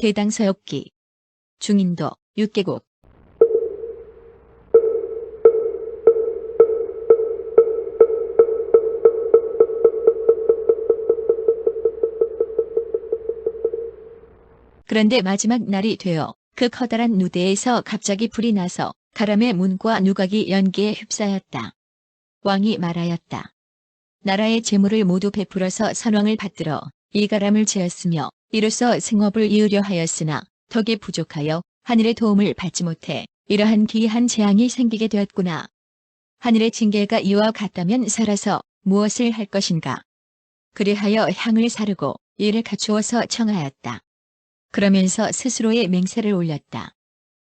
해당 서역기 중인도 6개국. 그런데 마지막 날이 되어 그 커다란 누대에서 갑자기 불이 나서 가람의 문과 누각이 연기에 휩싸였다. 왕이 말하였다. 나라의 재물을 모두 베풀어서 선왕을 받들어 이 가람을 제었으며 이로써 생업을 이으려 하였으나 덕이 부족하여 하늘의 도움을 받지 못해 이러한 기이한 재앙이 생기게 되었구나. 하늘의 징계가 이와 같다면 살아서 무엇을 할 것인가. 그리하여 향을 사르고 이를 갖추어서 청하였다. 그러면서 스스로의 맹세를 올렸다.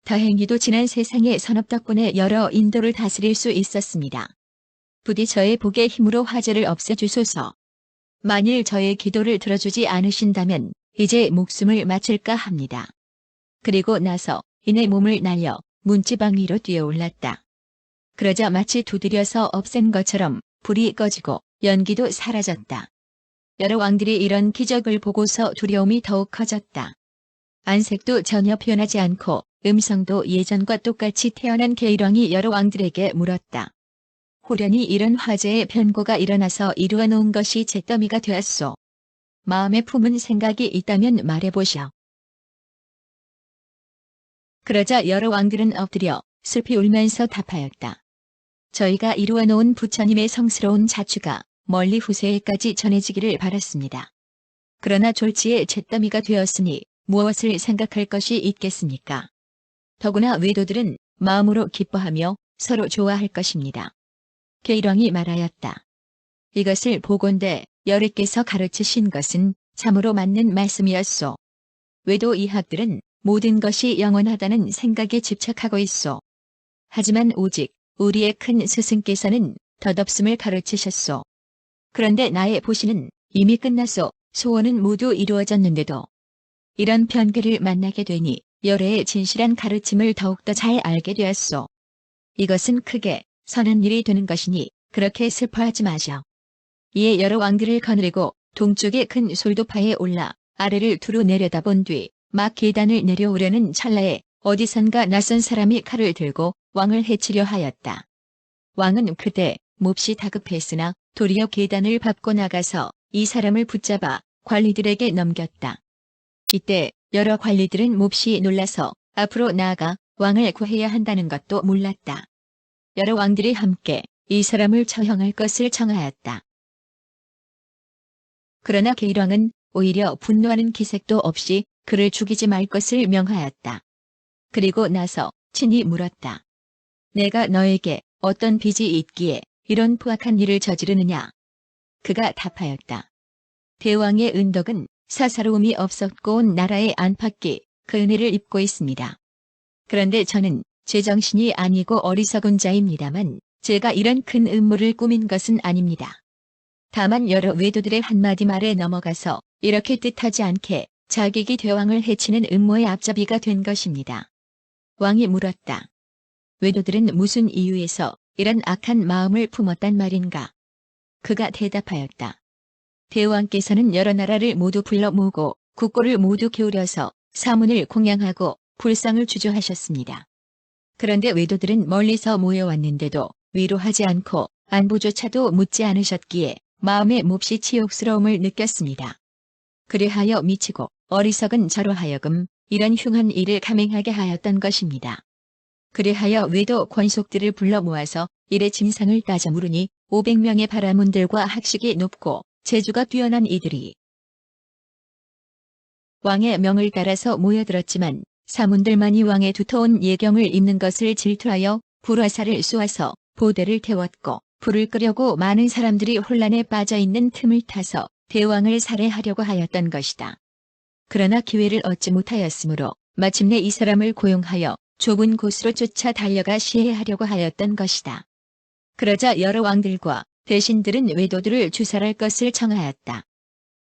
다행히도 지난 세상의 선업 덕분에 여러 인도를 다스릴 수 있었습니다. 부디 저의 복의 힘으로 화재를 없애주소서. 만일 저의 기도를 들어주지 않으신다면 이제 목숨을 마칠까 합니다. 그리고 나서 이내 몸을 날려 문지방 위로 뛰어올랐다. 그러자 마치 두드려서 없앤 것처럼 불이 꺼지고 연기도 사라졌다. 여러 왕들이 이런 기적을 보고서 두려움이 더욱 커졌다. 안색도 전혀 변하지 않고 음성도 예전과 똑같이 태어난 계일왕이 여러 왕들에게 물었다. 호련히 이런 화재의 변고가 일어나서 이루어 놓은 것이 잿더미가 되었소. 마음에 품은 생각이 있다면 말해보시오. 그러자 여러 왕들은 엎드려 슬피 울면서 답하였다. 저희가 이루어 놓은 부처님의 성스러운 자취가 멀리 후세에까지 전해지기를 바랐습니다. 그러나 졸지에 잿더미가 되었으니 무엇을 생각할 것이 있겠습니까? 더구나 외도들은 마음으로 기뻐하며 서로 좋아할 것입니다. 계일왕이 말하였다. 이것을 보건대 여리께서 가르치신 것은 참으로 맞는 말씀이었소. 외도 이학들은 모든 것이 영원하다는 생각에 집착하고 있소. 하지만 오직 우리의 큰 스승께서는 덧없음을 가르치셨소. 그런데 나의 보시는 이미 끝났소. 소원은 모두 이루어졌는데도. 이런 변개를 만나게 되니 열애의 진실한 가르침을 더욱더 잘 알게 되었소. 이것은 크게 선한 일이 되는 것이니 그렇게 슬퍼하지 마셔. 이에 여러 왕들을 거느리고 동쪽의 큰 솔도파에 올라 아래를 두루 내려다본 뒤 막 계단을 내려오려는 찰나에 어디선가 낯선 사람이 칼을 들고 왕을 해치려 하였다. 왕은 그때 몹시 다급했으나 도리어 계단을 밟고 나가서 이 사람을 붙잡아 관리들에게 넘겼다. 이때 여러 관리들은 몹시 놀라서 앞으로 나아가 왕을 구해야 한다는 것도 몰랐다. 여러 왕들이 함께 이 사람을 처형할 것을 청하였다. 그러나 계일왕은 오히려 분노하는 기색도 없이 그를 죽이지 말 것을 명하였다. 그리고 나서 친히 물었다. 내가 너에게 어떤 빚이 있기에 이런 포악한 일을 저지르느냐? 그가 답하였다. 대왕의 은덕은 사사로움이 없었고 온 나라의 안팎이 그 은혜를 입고 있습니다. 그런데 저는 제정신이 아니고 어리석은 자입니다만 제가 이런 큰 음모를 꾸민 것은 아닙니다. 다만 여러 외도들의 한마디 말에 넘어가서 이렇게 뜻하지 않게 자객이 대왕을 해치는 음모의 앞잡이가 된 것입니다. 왕이 물었다. 외도들은 무슨 이유에서 이런 악한 마음을 품었단 말인가? 그가 대답하였다. 대왕께서는 여러 나라를 모두 불러 모으고 국고를 모두 기울여서 사문을 공양하고 불상을 주조하셨습니다. 그런데 외도들은 멀리서 모여왔는데도 위로하지 않고 안부조차도 묻지 않으셨기에 마음에 몹시 치욕스러움을 느꼈습니다. 그리하여 미치고 어리석은 저로 하여금 이런 흉한 일을 감행하게 하였던 것입니다. 그리하여 외도 권속들을 불러 모아서 일의 진상을 따져 물으니 500명의 바라문들과 학식이 높고 재주가 뛰어난 이들이 왕의 명을 따라서 모여들었지만 사문들만이 왕의 두터운 예경을 읽는 것을 질투하여 불화살을 쏘아서 보대를 태웠고 불을 끄려고 많은 사람들이 혼란에 빠져 있는 틈을 타서 대왕을 살해하려고 하였던 것이다. 그러나 기회를 얻지 못하였으므로 마침내 이 사람을 고용하여 좁은 곳으로 쫓아 달려가 시해하려고 하였던 것이다. 그러자 여러 왕들과 대신들은 외도들을 주살할 것을 청하였다.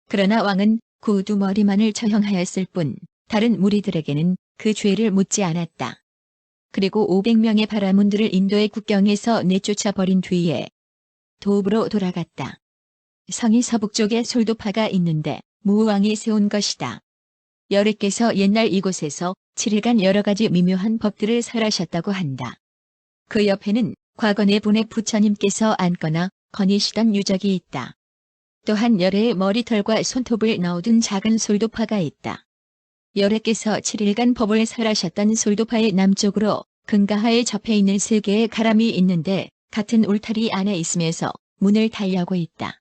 그러나 왕은 구두머리만을 처형하였을 뿐 다른 무리들에게는 그 죄를 묻지 않았다. 그리고 500명의 바라문들을 인도의 국경에서 내쫓아 버린 뒤에 도읍으로 돌아갔다. 성이 서북쪽에 솔도파가 있는데 무왕이 세운 것이다. 여래께서 옛날 이곳에서 7일간 여러 가지 미묘한 법들을 설하셨다고 한다. 그 옆에는 과거 네 분의 부처님께서 앉거나 거니시던 유적이 있다. 또한 열애의 머리털과 손톱을 넣어둔 작은 솔도파가 있다. 열애께서 7일간 법을 설하셨던 솔도파의 남쪽으로 금가하에 접해 있는 3개의 가람이 있는데 같은 울타리 안에 있으면서 문을 달리하고 있다.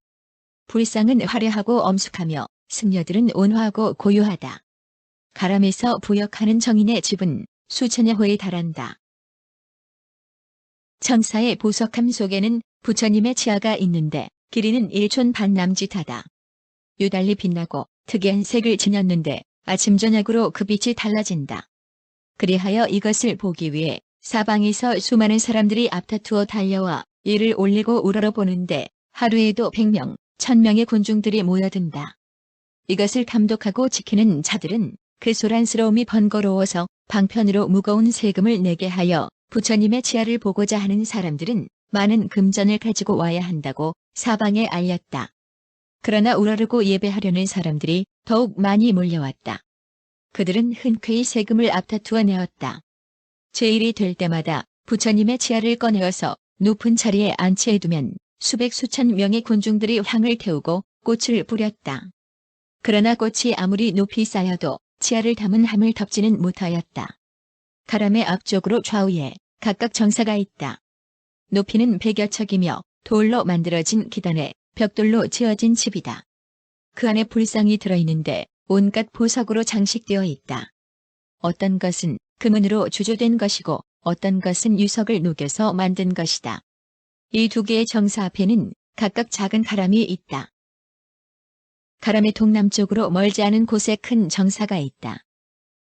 불상은 화려하고 엄숙하며 승려들은 온화하고 고요하다. 가람에서 부역하는 정인의 집은 수천여 호에 달한다. 천사의 보석함 속에는 부처님의 치아가 있는데 길이는 1촌 반 남짓하다. 유달리 빛나고 특이한 색을 지녔는데 아침 저녁으로 그 빛이 달라진다. 그리하여 이것을 보기 위해 사방에서 수많은 사람들이 앞다투어 달려와 이를 올리고 우러러보는데 하루에도 100명, 1000명의 군중들이 모여든다. 이것을 감독하고 지키는 자들은 그 소란스러움이 번거로워서 방편으로 무거운 세금을 내게 하여 부처님의 치아를 보고자 하는 사람들은 많은 금전을 가지고 와야 한다고 사방에 알렸다. 그러나 우러르고 예배하려는 사람들이 더욱 많이 몰려왔다. 그들은 흔쾌히 세금을 앞다투어 내었다. 제일이 될 때마다 부처님의 치아를 꺼내어서 높은 자리에 안치해두면 수백 수천 명의 군중들이 향을 태우고 꽃을 뿌렸다. 그러나 꽃이 아무리 높이 쌓여도 치아를 담은 함을 덮지는 못하였다. 가람의 앞쪽으로 좌우에 각각 정사가 있다. 높이는 100여 척이며 돌로 만들어진 기단에 벽돌로 지어진 집이다. 그 안에 불상이 들어있는데 온갖 보석으로 장식되어 있다. 어떤 것은 금은으로 주조된 것이고 어떤 것은 유석을 녹여서 만든 것이다. 이 2개의 정사 앞에는 각각 작은 가람이 있다. 가람의 동남쪽으로 멀지 않은 곳에 큰 정사가 있다.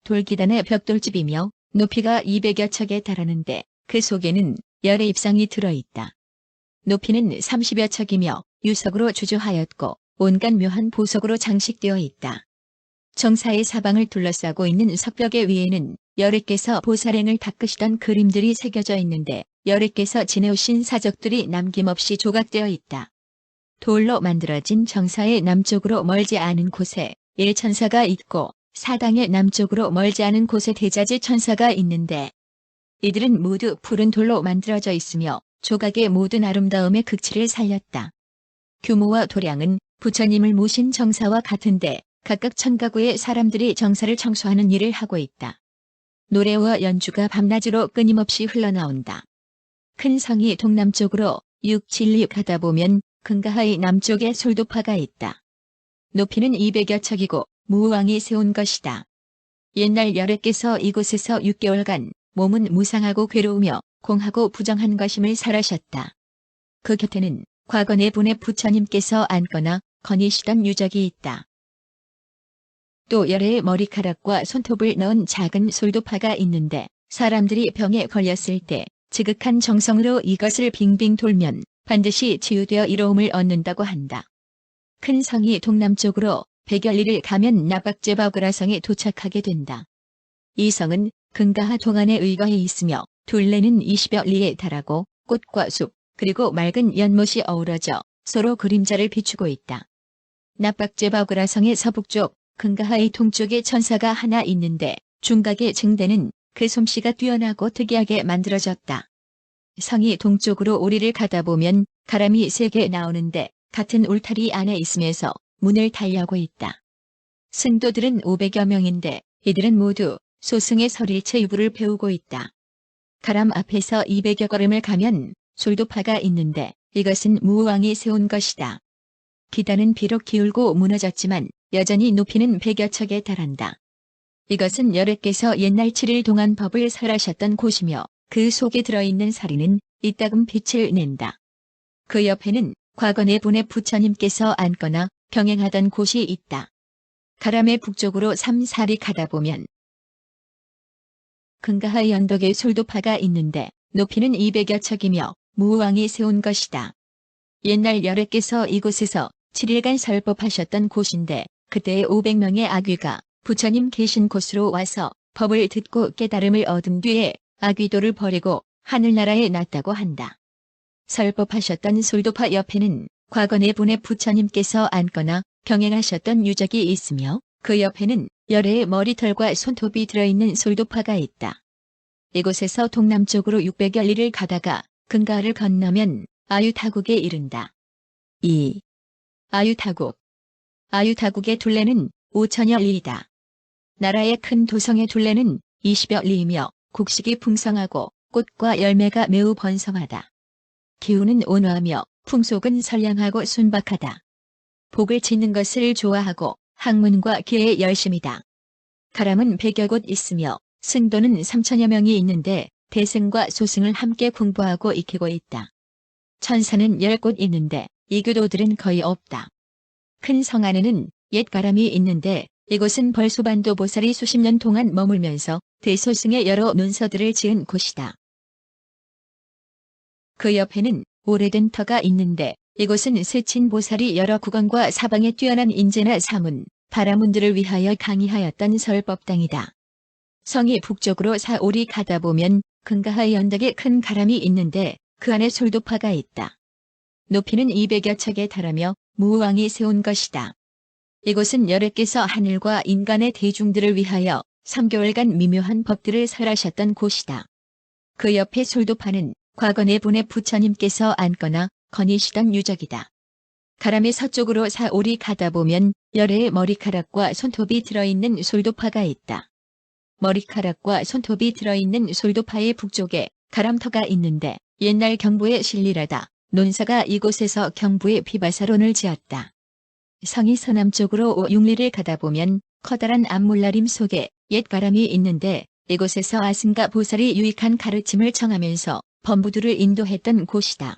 돌기단의 벽돌집이며 높이가 200여 척에 달하는데 그 속에는 열의 입상이 들어있다. 높이는 30여 척이며 유석으로 주조하였고 온갖 묘한 보석으로 장식되어 있다. 정사의 사방을 둘러싸고 있는 석벽의 위에는 열애께서 보살행을 닦으시던 그림들이 새겨져 있는데 열애께서 지내오신 사적들이 남김없이 조각되어 있다. 돌로 만들어진 정사의 남쪽으로 멀지 않은 곳에 일천사가 있고 사당의 남쪽으로 멀지 않은 곳에 대자재 천사가 있는데 이들은 모두 푸른 돌로 만들어져 있으며 조각의 모든 아름다움의 극치를 살렸다. 규모와 도량은 부처님을 모신 정사와 같은데 각각 1000가구의 사람들이 정사를 청소하는 일을 하고 있다. 노래와 연주가 밤낮으로 끊임없이 흘러나온다. 큰 성이 동남쪽으로 6, 7, 6 하다 보면 금가하의 남쪽에 솔도파가 있다. 높이는 200여 척이고 무왕이 세운 것이다. 옛날 열애께서 이곳에서 6개월간 몸은 무상하고 괴로우며 공하고 부정한 것임을 설하셨다. 그 곁에는 과거 네 분의 부처님께서 앉거나 거니시던 유적이 있다. 또 열애의 머리카락과 손톱을 넣은 작은 솔도파가 있는데 사람들이 병에 걸렸을 때 지극한 정성으로 이것을 빙빙 돌면 반드시 치유되어 이로움을 얻는다고 한다. 큰 성이 동남쪽으로 100여 리를 가면 나박제바그라성에 도착하게 된다. 이 성은 금가하 동안에 의거해 있으며 둘레는 20여 리에 달하고 꽃과 숲 그리고 맑은 연못이 어우러져 서로 그림자를 비추고 있다. 나박제바그라성의 서북쪽 금가하의 동쪽에 천사가 하나 있는데 중각의 증대는 그 솜씨가 뛰어나고 특이하게 만들어졌다. 성이 동쪽으로 오리를 가다 보면 가람이 3개 나오는데 같은 울타리 안에 있으면서 문을 달려고 있다. 승도들은 500여 명인데 이들은 모두 소승의 설일체 유부를 배우고 있다. 가람 앞에서 200여 걸음을 가면 솔도파가 있는데 이것은 무왕이 세운 것이다. 기단은 비록 기울고 무너졌지만 여전히 높이는 100여 척에 달한다. 이것은 열애께서 옛날 7일 동안 법을 설하셨던 곳이며 그 속에 들어있는 사리는 이따금 빛을 낸다. 그 옆에는 과거 네 분의 부처님께서 앉거나 경행하던 곳이 있다. 가람의 북쪽으로 3, 4리 가다 보면 금가하 연덕의 솔도파가 있는데 높이는 200여 척이며 무왕이 세운 것이다. 옛날 열애께서 이곳에서 7일간 설법하셨던 곳인데 그때 500명의 아귀가 부처님 계신 곳으로 와서 법을 듣고 깨달음을 얻은 뒤에 아귀도를 버리고 하늘나라에 났다고 한다. 설법하셨던 솔도파 옆에는 과거 네 분의 부처님께서 앉거나 경행하셨던 유적이 있으며 그 옆에는 열의 머리털과 손톱이 들어있는 솔도파가 있다. 이곳에서 동남쪽으로 600여 리를 가다가 근가를 건너면 아유타국에 이른다. 2. 아유타국. 아유타국의 둘레는 5천여 리이다. 나라의 큰 도성의 둘레는 20여 리이며 곡식이 풍성하고 꽃과 열매가 매우 번성하다. 기후는 온화하며 풍속은 선량하고 순박하다. 복을 짓는 것을 좋아하고 학문과 기회에 열심이다. 가람은 100여 곳 있으며 승도는 3천여 명이 있는데 대승과 소승을 함께 공부하고 익히고 있다. 천사는 10곳 있는데 이교도들은 거의 없다. 큰 성 안에는 옛 가람이 있는데 이곳은 벌소반도 보살이 수십 년 동안 머물면서 대소승의 여러 논서들을 지은 곳이다. 그 옆에는 오래된 터가 있는데 이곳은 세친 보살이 여러 국왕과 사방에 뛰어난 인재나 사문, 바라문들을 위하여 강의하였던 설법당이다. 성이 북쪽으로 4~5리 가다 보면 근가하의 언덕에 큰 가람이 있는데 그 안에 솔도파가 있다. 높이는 200여 척에 달하며 무왕이 세운 것이다. 이곳은 열애께서 하늘과 인간의 대중들을 위하여 3개월간 미묘한 법들을 설하셨던 곳이다. 그 옆에 솔도파는 과거 네 분의 부처님께서 앉거나 거니시던 유적이다. 가람의 서쪽으로 4~5리 가다 보면 열애의 머리카락과 손톱이 들어있는 솔도파가 있다. 머리카락과 손톱이 들어있는 솔도파의 북쪽에 가람터가 있는데 옛날 경부의 신리라다. 논사가 이곳에서 경부의 비바사론을 지었다. 성이 서남쪽으로 5~6리를 가다 보면 커다란 암물나림 속에 옛 가람이 있는데 이곳에서 아승가 보살이 유익한 가르침을 청하면서 범부두를 인도했던 곳이다.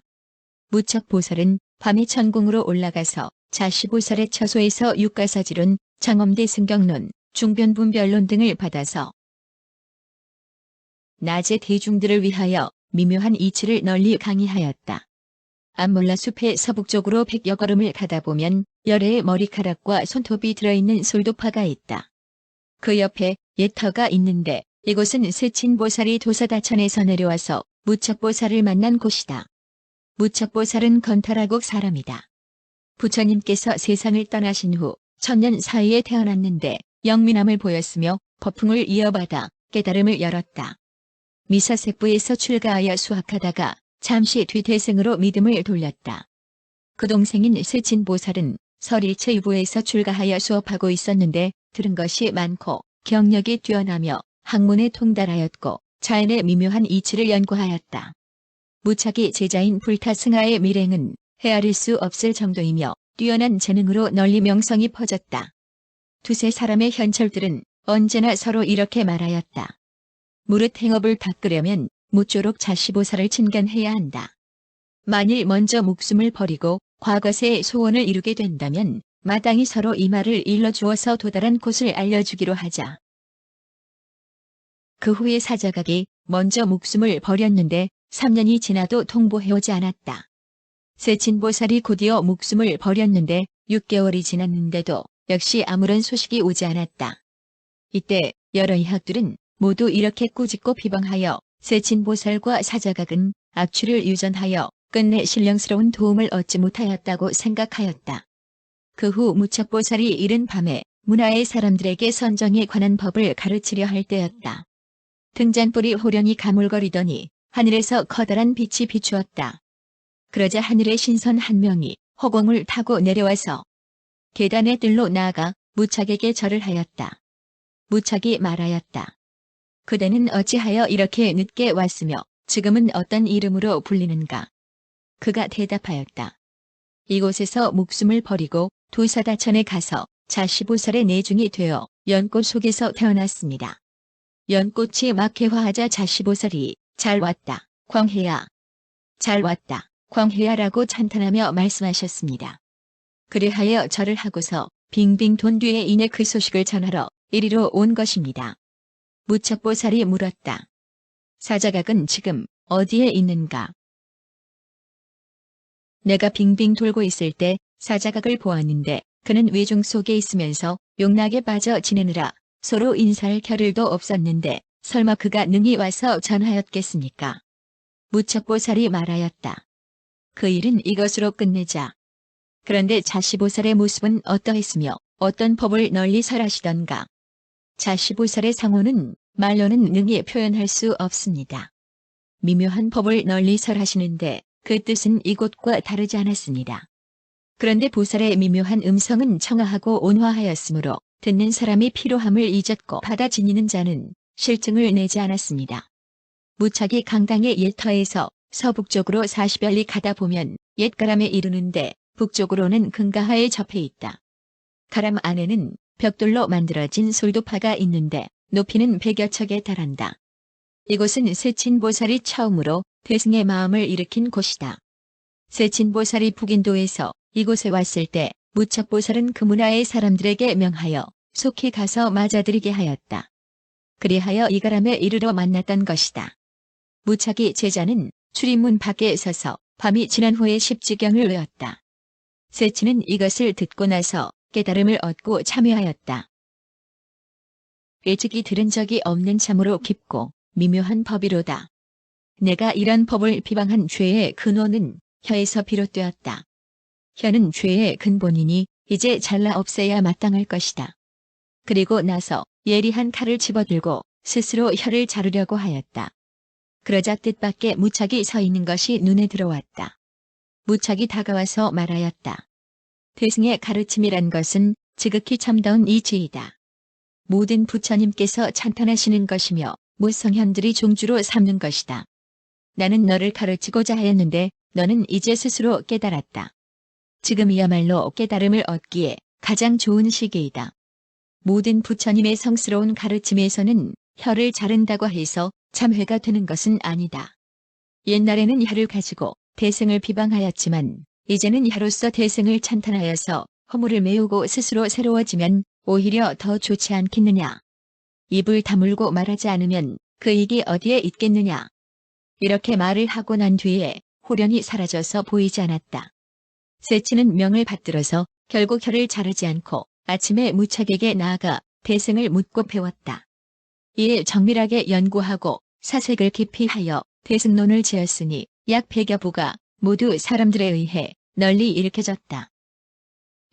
무척보살은 밤에 천궁으로 올라가서 자시보살의 처소에서 육가사지론, 장엄대 승경론, 중변분별론 등을 받아서 낮에 대중들을 위하여 미묘한 이치를 널리 강의하였다. 암몰라 숲의 서북쪽으로 100여 걸음을 가다 보면 열애의 머리카락과 손톱이 들어있는 솔도파가 있다. 그 옆에 옛터가 있는데 이곳은 세친보살이 도사다천에서 내려와서 무척보살을 만난 곳이다. 무척보살은 건탈하국 사람이다. 부처님께서 세상을 떠나신 후 1000년 사이에 태어났는데 영민함을 보였으며 법풍을 이어받아 깨달음을 열었다. 미사색부에서 출가하여 수학하다가 잠시 뒤 대승으로 믿음을 돌렸다. 그 동생인 세친보살은 설일체 유부에서 출가하여 수업하고 있었는데 들은 것이 많고 경력이 뛰어나며 학문에 통달하였고 자연의 미묘한 이치를 연구하였다. 무척이 제자인 불타승하의 밀행은 헤아릴 수 없을 정도이며 뛰어난 재능으로 널리 명성이 퍼졌다. 두세 사람의 현철들은 언제나 서로 이렇게 말하였다. 무릇 행업을 닦으려면 무쪼록 자시보살을 친견해야 한다. 만일 먼저 목숨을 버리고 과거세의 소원을 이루게 된다면 마땅히 서로 이 말을 일러주어서 도달한 곳을 알려주기로 하자. 그 후에 사자각이 먼저 목숨을 버렸는데 3년이 지나도 통보해오지 않았다. 세친보살이 곧이어 목숨을 버렸는데 6개월이 지났는데도 역시 아무런 소식이 오지 않았다. 이때 여러 이학들은 모두 이렇게 꾸짖고 비방하여 세친보살과 사자각은 악취를 유전하여 끝내 신령스러운 도움을 얻지 못하였다고 생각하였다. 그 후 무척보살이 이른 밤에 문화의 사람들에게 선정에 관한 법을 가르치려 할 때였다. 등잔불이 호련히 가물거리더니 하늘에서 커다란 빛이 비추었다. 그러자 하늘의 신선 한 명이 허공을 타고 내려와서 계단의 뜰로 나아가 무척에게 절을 하였다. 무척이 말하였다. 그대는 어찌하여 이렇게 늦게 왔으며 지금은 어떤 이름으로 불리는가? 그가 대답하였다. 이곳에서 목숨을 버리고 도사다천에 가서 자시보살의 내중이 되어 연꽃 속에서 태어났습니다. 연꽃이 막 개화하자 자시보살이 잘 왔다, 광해야. 잘 왔다, 광해야라고 찬탄하며 말씀하셨습니다. 그리하여 절을 하고서 빙빙 돈 뒤에 이내 그 소식을 전하러 이리로 온 것입니다. 무척보살이 물었다. 사자각은 지금 어디에 있는가? 내가 빙빙 돌고 있을 때 사자각을 보았는데 그는 외중 속에 있으면서 용락에 빠져 지내느라 서로 인사할 겨를도 없었는데 설마 그가 능히 와서 전하였겠습니까? 무척보살이 말하였다. 그 일은 이것으로 끝내자. 그런데 자시보살의 모습은 어떠했으며 어떤 법을 널리 설하시던가? 자시보살의 상호는 말로는 능히 표현할 수 없습니다. 미묘한 법을 널리 설하시는데 그 뜻은 이곳과 다르지 않았습니다. 그런데 보살의 미묘한 음성은 청아하고 온화하였으므로 듣는 사람이 피로함을 잊었고 받아 지니는 자는 실증을 내지 않았습니다. 무착이 강당의 옛터에서 서북쪽으로 40여 리 가다 보면 옛가람에 이르는데 북쪽으로는 근가하에 접해 있다. 가람 안에는 벽돌로 만들어진 솔도파가 있는데 높이는 100여 척에 달한다. 이곳은 세친보살이 처음으로 대승의 마음을 일으킨 곳이다. 세친보살이 북인도에서 이곳에 왔을 때 무척보살은 그 문화의 사람들에게 명하여 속히 가서 맞아들이게 하였다. 그리하여 이가람에 이르러 만났던 것이다. 무착이 제자는 출입문 밖에 서서 밤이 지난 후에 십지경을 외웠다. 세친은 이것을 듣고 나서 깨달음을 얻고 참여하였다. 일찍이 들은 적이 없는 참으로 깊고 미묘한 법이로다. 내가 이런 법을 비방한 죄의 근원은 혀에서 비롯되었다. 혀는 죄의 근본이니 이제 잘라 없애야 마땅할 것이다. 그리고 나서 예리한 칼을 집어들고 스스로 혀를 자르려고 하였다. 그러자 뜻밖의 무착이 서 있는 것이 눈에 들어왔다. 무착이 다가와서 말하였다. 대승의 가르침이란 것은 지극히 참다운 이치이다. 모든 부처님께서 찬탄하시는 것이며 무성현들이 종주로 삼는 것이다. 나는 너를 가르치고자 하였는데 너는 이제 스스로 깨달았다. 지금이야말로 깨달음을 얻기에 가장 좋은 시기이다. 모든 부처님의 성스러운 가르침에서는 혀를 자른다고 해서 참회가 되는 것은 아니다. 옛날에는 혀를 가지고 대승을 비방하였지만 이제는 혀로서 대승을 찬탄하여서 허물을 메우고 스스로 새로워지면 오히려 더 좋지 않겠느냐. 입을 다물고 말하지 않으면 그 이익이 어디에 있겠느냐. 이렇게 말을 하고 난 뒤에 호련히 사라져서 보이지 않았다. 세치는 명을 받들어서 결국 혀를 자르지 않고 아침에 무착에게 나아가 대승을 묻고 배웠다. 이에 정밀하게 연구하고 사색을 깊이 하여 대승론을 지었으니 약 100여 부가 모두 사람들에 의해 널리 일깨졌다.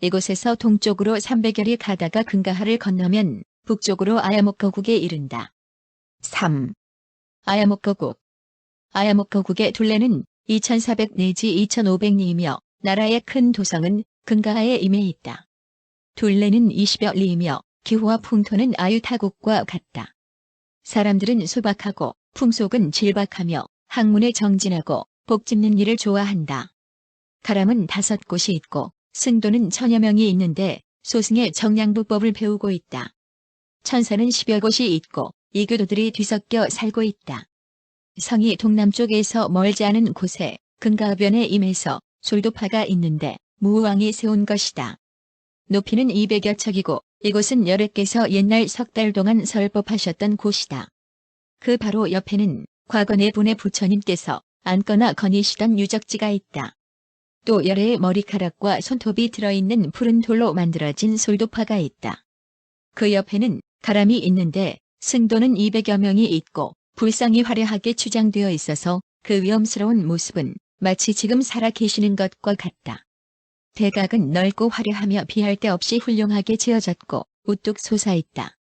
이곳에서 동쪽으로 300여 리 가다가 근가하를 건너면 북쪽으로 아야목거국에 이른다. 3. 아야목거국. 아야목거국의 둘레는 2400 내지 2500리이며 나라의 큰 도성은 근가하에 임해 있다. 둘레는 20여 리이며 기후와 풍토는 아유타국과 같다. 사람들은 소박하고 풍속은 질박하며 학문에 정진하고 복 짓는 일을 좋아한다. 가람은 5곳이 있고 승도는 1000여 명이 있는데 소승의 정량부법을 배우고 있다. 천사는 10여 곳이 있고 이교도들이 뒤섞여 살고 있다. 성이 동남쪽에서 멀지 않은 곳에 근가변에 임해서 솔도파가 있는데 무왕이 세운 것이다. 높이는 200여 척이고 이곳은 여래께서 옛날 3달 동안 설법하셨던 곳이다. 그 바로 옆에는 과거 4분의 부처님께서 앉거나 거니시던 유적지가 있다. 또 열의 머리카락과 손톱이 들어있는 푸른 돌로 만들어진 솔도파가 있다. 그 옆에는 가람이 있는데 승도는 200여 명이 있고 불상이 화려하게 추장되어 있어서 그 위험스러운 모습은 마치 지금 살아 계시는 것과 같다. 대각은 넓고 화려하며 비할 데 없이 훌륭하게 지어졌고 우뚝 솟아있다.